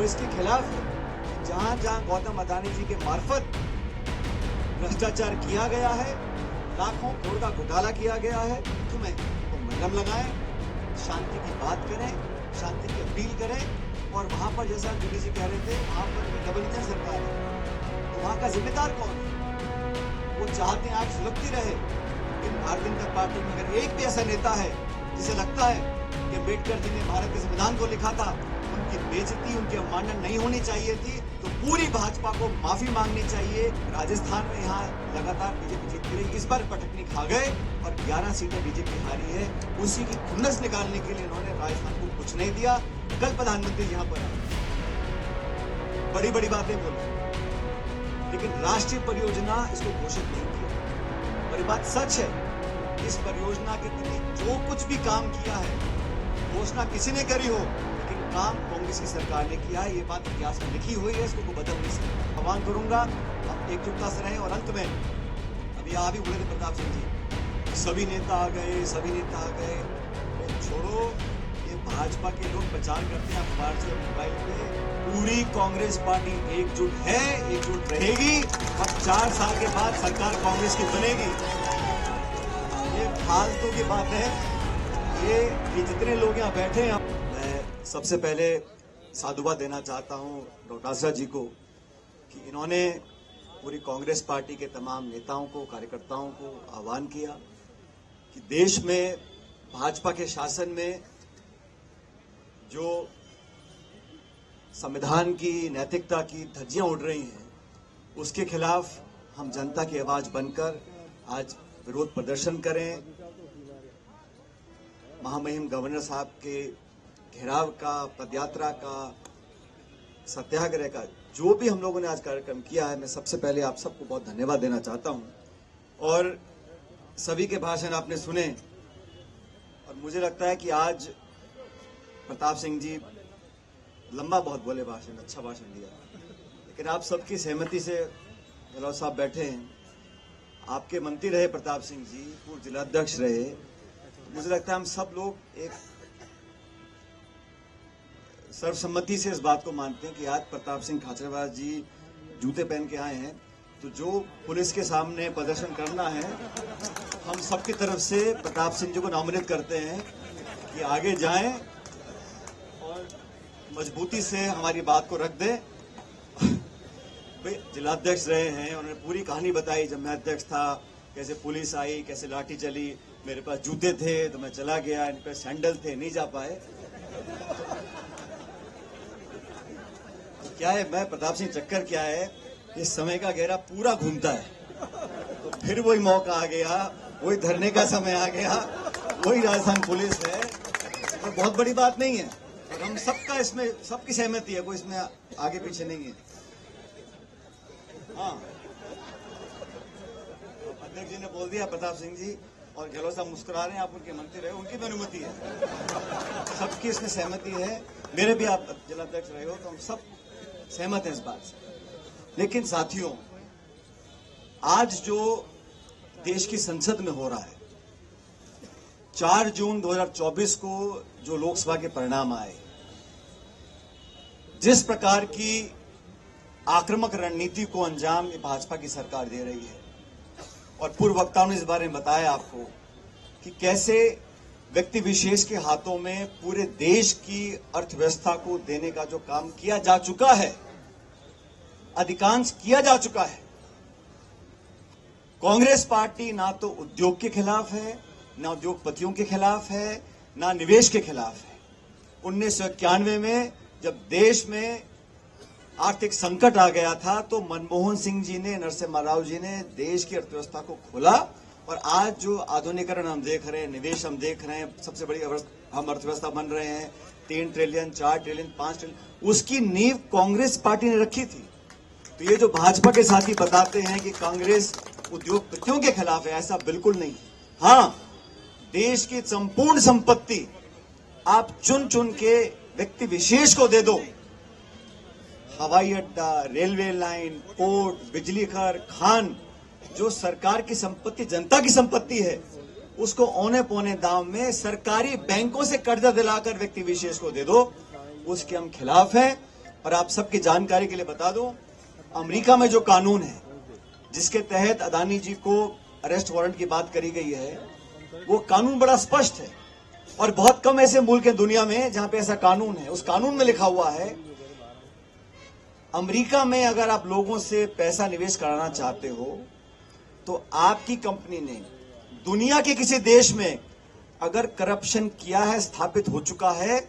वो इसके खिलाफ है। जहां जहां गौतम अडानी जी के मार्फत भ्रष्टाचार किया गया है, लाखों करोड़ का घोटाला किया गया है, तुम्हें तो मलहम लगाएं, शांति की बात करें, शांति की अपील करें। और वहां पर जैसा जोगी जी कह रहे थे, वहां पर डबल इंजन सरकार है, तो वहां का जिम्मेदार कौन है? वो चाहते हैं आग सुलगती रहे, लेकिन भारतीय जनता पार्टी में अगर एक भी ऐसा नेता है जिसे लगता है कि अम्बेडकर जी ने भारत के संविधान को लिखा था, उनकी बेइज्जती, उनकी अवमानना नहीं होनी चाहिए थी, तो पूरी भाजपा को माफी मांगनी चाहिए। राजस्थान में यहाँ लगातार बीजेपी जीतती रही, इस बार पटकनी खा गए और 11 सीटें बीजेपी हारी है। उसी की खुन्नस निकालने के लिए इन्होंने राजस्थान को कुछ नहीं दिया। कल प्रधानमंत्री यहाँ पर आए, बड़ी बड़ी बातें बोले, लेकिन राष्ट्रीय परियोजना इसको घोषित नहीं किया। और ये बात सच है, इस परियोजना के तहत जो कुछ भी काम किया है, घोषणा किसी ने करी हो, लेकिन काम कांग्रेस की सरकार ने किया है। ये बात इतिहास में लिखी हुई है, इसको बदल नहीं सकता। आह्वान करूंगा आप एकजुटता से रहें। और अंत में अभी आप भी बोले थे प्रताप सिंह जी, सभी नेता आ गए, सभी नेता आ गए, तो छोड़ो, ये भाजपा के लोग प्रचार करते हैं अखबार से, मोबाइल पे। पूरी कांग्रेस पार्टी एकजुट है, एकजुट रहेगी और 4 साल के बाद सरकार कांग्रेस की बनेगी। ये फालतू की बात है। ये जितने लोग यहाँ बैठे हैं, मैं सबसे पहले साधुवाद देना चाहता हूँ डॉक्टर आसरा जी को कि इन्होंने पूरी कांग्रेस पार्टी के तमाम नेताओं को, कार्यकर्ताओं को आह्वान किया कि देश में भाजपा के शासन में जो संविधान की, नैतिकता की धज्जियां उड़ रही हैं, उसके खिलाफ हम जनता की आवाज बनकर आज विरोध प्रदर्शन करें। महामहिम गवर्नर साहब के घेराव का, पदयात्रा का, सत्याग्रह का, जो भी हम लोगों ने आज कार्यक्रम किया है, मैं सबसे पहले आप सबको बहुत धन्यवाद देना चाहता हूं। और सभी के भाषण आपने सुने और मुझे लगता है कि आज प्रताप सिंह जी लंबा बहुत बोले भाषण, अच्छा भाषण दिया, लेकिन आप सबकी सहमति से गहलोत साहब बैठे हैं, आपके मंत्री रहे प्रताप सिंह जी, पूर्व जिलाध्यक्ष रहे, तो मुझे लगता है हम सब लोग एक सर्वसम्मति से इस बात को मानते हैं कि आज प्रताप सिंह खाचरियावास जी जूते पहन के आए हैं, तो जो पुलिस के सामने प्रदर्शन करना है, हम सबकी तरफ से प्रताप सिंह जी को नामित करते हैं कि आगे जाएं और मजबूती से हमारी बात को रख दें। जिलाध्यक्ष रहे हैं, उन्होंने पूरी कहानी बताई, जब मैं अध्यक्ष था कैसे पुलिस आई, कैसे लाठी चली, मेरे पास जूते थे तो मैं चला गया, इन पे सैंडल थे, नहीं जा पाए। क्या है, मैं प्रताप सिंह, चक्कर क्या है, इस समय का घेरा पूरा घूमता है, तो फिर वही मौका आ गया, वही धरने का समय आ गया, वही राजस्थान पुलिस है, तो बहुत बड़ी बात नहीं है। और हम सबका इसमें, सबकी सहमति है, कोई इसमें आगे पीछे नहीं है। हाँ, अध्यक्ष जी ने बोल दिया प्रताप सिंह जी, और गहलोत साहब मुस्कुरा रहे हैं, आप उनके मंत्री रहे, उनकी भी अनुमति है, सबकी इसमें सहमति है। मेरे भी आप जिलाध्यक्ष रहे हो, तो हम सब सहमत हैं इस बात से। लेकिन साथियों, आज जो देश की संसद में हो रहा है, 4 जून 2024 को जो लोकसभा के परिणाम आए, जिस प्रकार की आक्रामक रणनीति को अंजाम ये भाजपा की सरकार दे रही है, और पूर्व वक्ताओं ने इस बारे में बताया आपको कि कैसे व्यक्ति विशेष के हाथों में पूरे देश की अर्थव्यवस्था को देने का जो काम किया जा चुका है, अधिकांश किया जा चुका है। कांग्रेस पार्टी ना तो उद्योग के खिलाफ है, ना उद्योगपतियों के खिलाफ है, ना निवेश के खिलाफ है। 1991 में जब देश में आर्थिक संकट आ गया था, तो मनमोहन सिंह जी ने, नरसिम्हा राव जी ने देश की अर्थव्यवस्था को खोला, और आज जो आधुनिकीकरण हम देख रहे हैं, निवेश हम देख रहे हैं, सबसे बड़ी हम अर्थव्यवस्था बन रहे हैं, 3 ट्रिलियन, 4 ट्रिलियन, 5 ट्रिलियन, उसकी नींव कांग्रेस पार्टी ने रखी थी। तो ये जो भाजपा के साथी बताते हैं कि कांग्रेस उद्योगपतियों के खिलाफ है, ऐसा बिल्कुल नहीं। हाँ, देश की संपूर्ण संपत्ति आप चुन चुन के व्यक्ति विशेष को दे दो, हवाई अड्डा, रेलवे लाइन, पोर्ट, बिजली घर, खान, जो सरकार की संपत्ति, जनता की संपत्ति है, उसको औने पौने दाम में सरकारी बैंकों से कर्जा दिलाकर व्यक्ति विशेष को दे दो, उसके हम खिलाफ हैं। और आप सबकी जानकारी के लिए बता दूं, अमेरिका में जो कानून है जिसके तहत अदानी जी को अरेस्ट वारंट की बात करी गई है, वो कानून बड़ा स्पष्ट है और बहुत कम ऐसे मुल्क हैं दुनिया में जहां पे ऐसा कानून है। उस कानून में लिखा हुआ है, अमेरिका में अगर आप लोगों से पैसा निवेश कराना चाहते हो तो आपकी कंपनी ने दुनिया के किसी देश में अगर करप्शन किया है, स्थापित हो चुका है,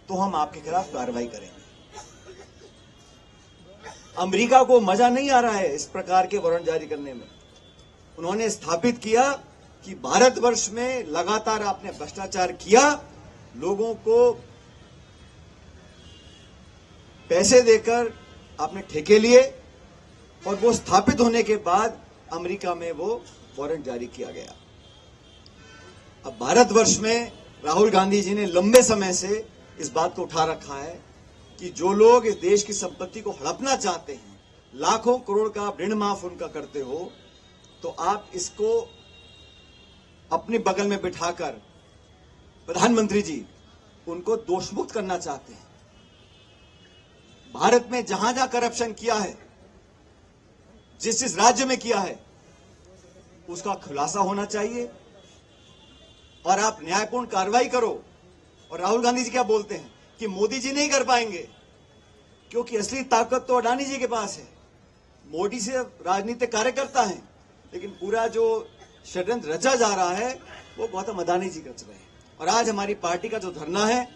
तो हम आपके खिलाफ कार्रवाई करेंगे। अमेरिका को मजा नहीं आ रहा है इस प्रकार के वारंट जारी करने में। उन्होंने स्थापित किया कि भारतवर्ष में लगातार आपने भ्रष्टाचार किया, लोगों को पैसे देकर आपने ठेके लिए और वो स्थापित होने के बाद अमेरिका में वो वारंट जारी किया गया। अब भारतवर्ष में राहुल गांधी जी ने लंबे समय से इस बात को उठा रखा है कि जो लोग इस देश की संपत्ति को हड़पना चाहते हैं, लाखों करोड़ का ऋण माफ उनका करते हो, तो आप इसको अपने बगल में बिठाकर प्रधानमंत्री जी उनको दोषमुक्त करना चाहते हैं। भारत में जहां जहां करप्शन किया है, जिस राज्य में किया है, उसका खुलासा होना चाहिए और आप न्यायपूर्ण कार्रवाई करो। और राहुल गांधी जी क्या बोलते हैं कि मोदी जी नहीं कर पाएंगे, क्योंकि असली ताकत तो अडानी जी के पास है। मोदी से राजनीतिक कार्यकर्ता हैं, लेकिन पूरा जो षड्यंत्र रचा जा रहा है वो गौतम अडानी जी रच रहे हैं। और आज हमारी पार्टी का जो धरना है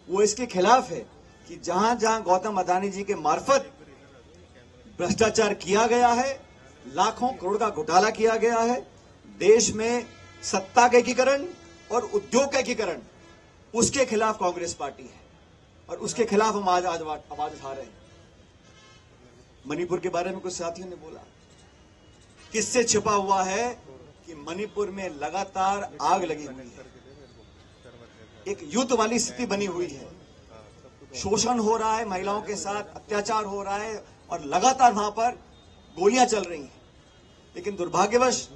वो इसके खिलाफ है कि जहां जहां गौतम अडानी जी के मार्फत भ्रष्टाचार किया गया है, लाखों करोड़ का घोटाला किया गया है, देश में सत्ता का एकीकरण और उद्योग का एकीकरण, उसके खिलाफ कांग्रेस पार्टी है और उसके खिलाफ हम आज आवाज उठा रहे हैं। मणिपुर के बारे में कुछ साथियों ने बोला, किससे छिपा हुआ है कि मणिपुर में लगातार आग लगी हुई है, एक युद्ध वाली स्थिति बनी हुई है, शोषण हो रहा है, महिलाओं के साथ अत्याचार हो रहा है और लगातार वहां पर गोलियां चल रही हैं। लेकिन दुर्भाग्यवश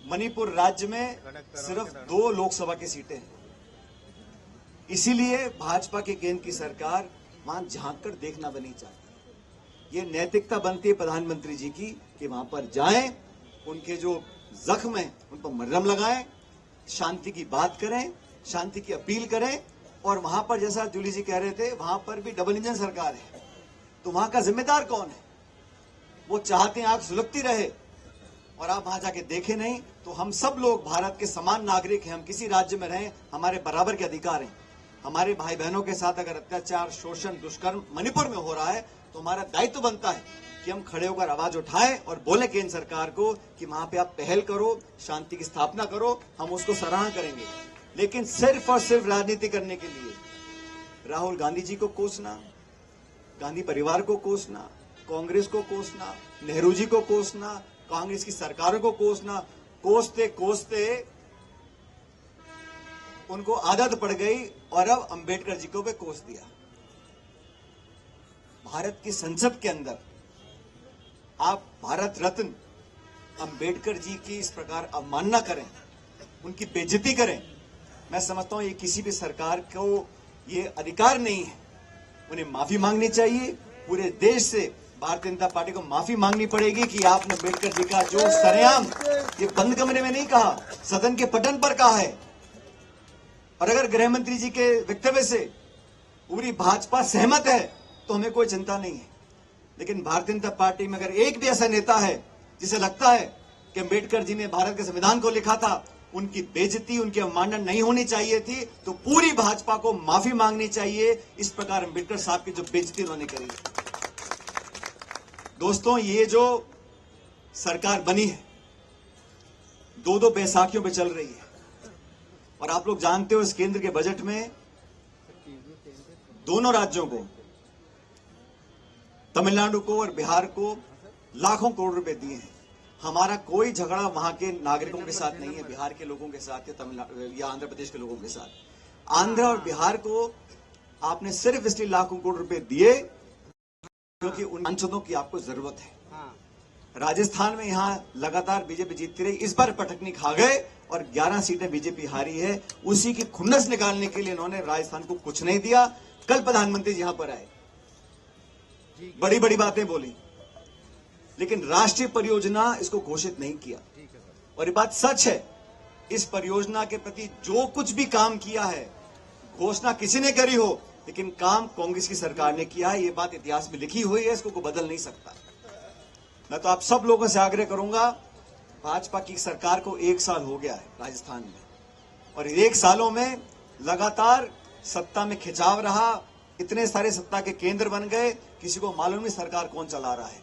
मणिपुर राज्य में सिर्फ 2 लोकसभा की सीटें हैं। इसीलिए भाजपा के केंद्र की सरकार वहां झांक कर देखना भी नहीं चाहती। ये नैतिकता बनती है प्रधानमंत्री जी की कि वहां पर जाएं, उनके जो जख्म है उन पर मरहम लगाएं, शांति की बात करें, शांति की अपील करें। और वहां पर जैसा जूली जी कह रहे थे, वहां पर भी डबल इंजन सरकार है, तो वहां का जिम्मेदार कौन है? वो चाहते हैं आग सुलगती रहे और आप वहां जाके देखें नहीं। तो हम सब लोग भारत के समान नागरिक हैं, हम किसी राज्य में रहें, हमारे बराबर के अधिकार हैं। हमारे भाई बहनों के साथ अगर अत्याचार, शोषण, दुष्कर्म मणिपुर में हो रहा है तो हमारा दायित्व बनता है कि हम खड़े होकर आवाज उठाएं और बोले केंद्र सरकार को कि वहां पे आप पहल करो, शांति की स्थापना करो, हम उसको सराहना करेंगे। लेकिन सिर्फ और सिर्फ राजनीति करने के लिए राहुल गांधी जी को कोसना, गांधी परिवार को कोसना, कांग्रेस को कोसना, नेहरू जी को कोसना, कांग्रेस की सरकारों को कोसना, कोसते कोसते उनको आदत पड़ गई और अब अंबेडकर जी को भी कोस दिया। भारत की संसद के अंदर आप भारत रत्न अंबेडकर जी की इस प्रकार अवमानना करें, उनकी बेइज्जती करें, मैं समझता हूं ये किसी भी सरकार को ये अधिकार नहीं है। उन्हें माफी मांगनी चाहिए। पूरे देश से भारतीय जनता पार्टी को माफी मांगनी पड़ेगी कि आपने अंबेडकर जी का जो सरेआम, ये बंद कमरे में नहीं कहा, सदन के पटल पर कहा है। और अगर गृह मंत्री जी के वक्तव्य से पूरी भाजपा सहमत है तो हमें कोई चिंता नहीं है। लेकिन भारतीय जनता पार्टी में अगर एक भी ऐसा नेता है जिसे लगता है कि अंबेडकर जी ने भारत के संविधान को लिखा था, उनकी बेइज्जती, उनकी अवमानना नहीं होनी चाहिए थी, तो पूरी भाजपा को माफी मांगनी चाहिए इस प्रकार अंबेडकर साहब की जो बेइज्जती उन्होंने करी। दोस्तों, ये जो सरकार बनी है 2-2 बैसाखियों पे चल रही है और आप लोग जानते हो इस केंद्र के बजट में दोनों राज्यों को, तमिलनाडु को और बिहार को लाखों करोड़ रुपए दिए हैं। हमारा कोई झगड़ा वहां के नागरिकों के साथ नहीं है, बिहार के लोगों के साथ या तमिलनाडु या आंध्र प्रदेश के लोगों के साथ। आंध्र और बिहार को आपने सिर्फ इसलिए लाखों करोड़ रुपए दिए क्योंकि उन अंशों की आपको जरूरत है। राजस्थान में यहां लगातार बीजेपी जीतती रही, इस बार पटकनी खा गए और 11 सीटें बीजेपी हारी है। उसी की खुन्नस निकालने के लिए इन्होंने राजस्थान को कुछ नहीं दिया। कल प्रधानमंत्री यहां पर आए, बड़ी बड़ी बातें बोली, लेकिन राष्ट्रीय परियोजना इसको घोषित नहीं किया। और ये बात सच है, इस परियोजना के प्रति जो कुछ भी काम किया है, घोषणा किसी ने करी हो, लेकिन काम कांग्रेस की सरकार ने किया है। ये बात इतिहास में लिखी हुई है, इसको कोई बदल नहीं सकता। मैं तो आप सब लोगों से आग्रह करूंगा, भाजपा की सरकार को 1 साल हो गया है राजस्थान में, और 1 सालों में लगातार सत्ता में खिंचाव रहा, इतने सारे सत्ता के केंद्र बन गए, किसी को मालूम नहीं सरकार कौन चला रहा है,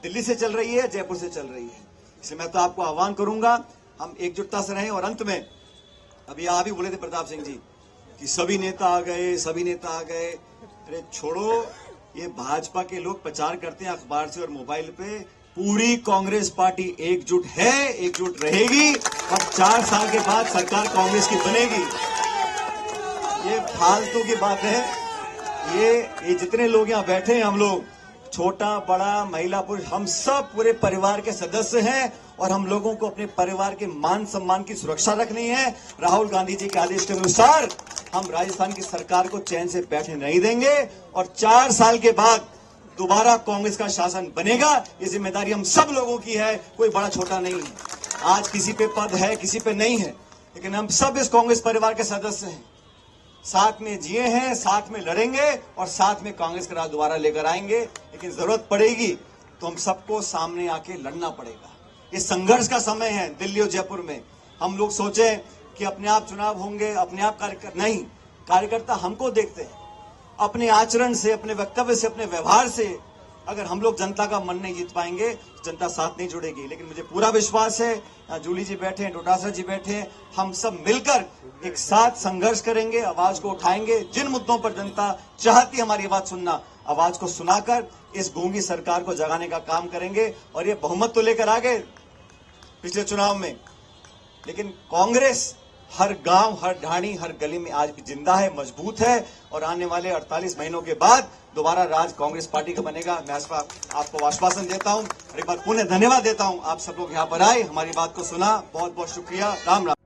दिल्ली से चल रही है, जयपुर से चल रही है। इसलिए मैं तो आपको आह्वान करूंगा, हम एकजुटता से रहें। और अंत में, अभी आप भी बोले थे प्रताप सिंह जी कि सभी नेता आ गए, सभी नेता आ गए। अरे छोड़ो, ये भाजपा के लोग प्रचार करते हैं अखबार से और मोबाइल पे, पूरी कांग्रेस पार्टी एकजुट है, एकजुट रहेगी, और 4 साल के बाद सरकार कांग्रेस की बनेगी। ये फालतू की बात है। ये जितने लोग यहाँ बैठे हैं, हम लोग छोटा बड़ा महिला पुरुष, हम सब पूरे परिवार के सदस्य हैं, और हम लोगों को अपने परिवार के मान सम्मान की सुरक्षा रखनी है। राहुल गांधी जी के आदेश के अनुसार हम राजस्थान की सरकार को चैन से बैठने नहीं देंगे, और 4 साल के बाद दोबारा कांग्रेस का शासन बनेगा। ये जिम्मेदारी हम सब लोगों की है, कोई बड़ा छोटा नहीं है। आज किसी पे पद है, किसी पे नहीं है, लेकिन हम सब इस कांग्रेस परिवार के सदस्य हैं, साथ में जिए हैं, साथ में लड़ेंगे, और साथ में कांग्रेस का राज दोबारा लेकर आएंगे। लेकिन जरूरत पड़ेगी तो हम सबको सामने आके लड़ना पड़ेगा। ये संघर्ष का समय है। दिल्ली और जयपुर में हम लोग सोचे कि अपने आप चुनाव होंगे, अपने आप नहीं, कार्यकर्ता हमको देखते हैं। अपने आचरण से, अपने वक्तव्य से, अपने व्यवहार से अगर हम लोग जनता का मन नहीं जीत पाएंगे, जनता साथ नहीं जुड़ेगी। लेकिन मुझे पूरा विश्वास है, जूली जी बैठे हैं, डोटासरा जी बैठे हैं, हम सब मिलकर एक साथ संघर्ष करेंगे, आवाज को उठाएंगे। जिन मुद्दों पर जनता चाहती हमारी आवाज सुनना, आवाज को सुनाकर इस गूंगी सरकार को जगाने का काम करेंगे। और ये बहुमत तो लेकर आ गए पिछले चुनाव में, लेकिन कांग्रेस हर गांव, हर ढाणी, हर गली में आज भी जिंदा है, मजबूत है, और आने वाले 48 महीनों के बाद दोबारा राज कांग्रेस पार्टी का बनेगा। मैं आपको आश्वासन देता हूं, और एक बार पुनः धन्यवाद देता हूं। आप सब लोग यहां पर आए, हमारी बात को सुना, बहुत बहुत शुक्रिया। राम राम।